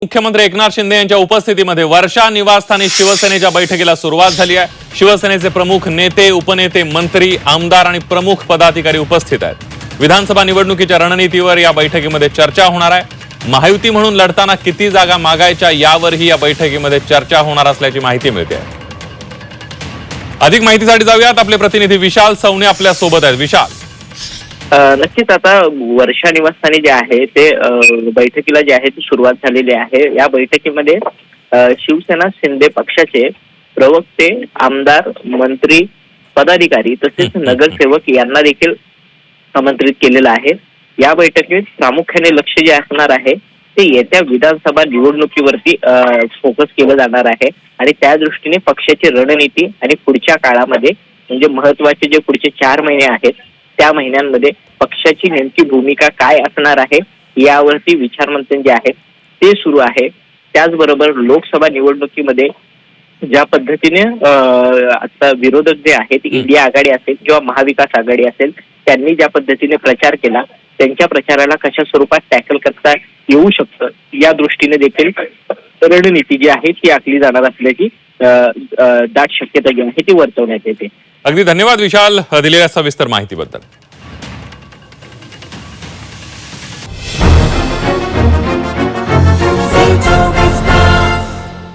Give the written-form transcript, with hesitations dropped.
मुख्यमंत्री एकनाथ शिंदे यांच्या उपस्थितीमध्ये वर्षा निवासस्थानी शिवसेनेच्या बैठकीला सुरुवात झाली आहे। शिवसेनेचे प्रमुख नेते, उपनेते, मंत्री, आमदार आणि प्रमुख पदाधिकारी उपस्थित आहेत। विधानसभा निवडणुकीच्या रणनीतीवर या बैठकीमध्ये चर्चा होणार आहे। महायुती म्हणून लढताना किती जागा मागायच्या यावरही या बैठकीमध्ये चर्चा होणार असल्याची माहिती मिळते आहे। अधिक माहितीसाठी जाऊयात, आपले प्रतिनिधी विशाल सवणे आपल्या सोबत आहेत। विशाल, नक्कीच आता वर्षा निवासस्थानी जे आहे ते बैठकीला जे आहे ती सुरुवात झालेली आहे। या बैठकीमध्ये शिवसेना शिंदे पक्षाचे प्रवक्ते, आमदार, मंत्री, पदाधिकारी तसेच नगरसेवक यांना देखील आमंत्रित केलेलं आहे। या बैठकीत प्रामुख्याने लक्ष जे असणार आहे ते येत्या विधानसभा निवडणुकीवरती फोकस केलं जाणार आहे आणि त्या दृष्टीने पक्षाची रणनीती आणि पुढच्या काळामध्ये म्हणजे महत्त्वाचे जे पुढचे 4 महिने आहेत त्या महिन्यांमध्ये पक्षाची नेमकी भूमिका काय असणार आहे यावरती विचारमंथन जे आहे ते सुरू आहे। त्याचबरोबर लोकसभा निवडणुकीमध्ये ज्या पद्धतीने आता विरोधक जे आहेत, इंडिया आघाडी असेल किंवा महाविकास आघाडी असेल, त्यांनी ज्या पद्धतीने प्रचार केला त्यांच्या प्रचाराला कशा स्वरूपात टॅकल करता येऊ शकतं या दृष्टीने देखील रणनीती जी आहे ती आखली जाणार असल्याची दाट शक्यता जी आहे ती वर्तवण्यात येते। अगदी धन्यवाद विशाल दिलेल्या सविस्तर माहितीबद्दल।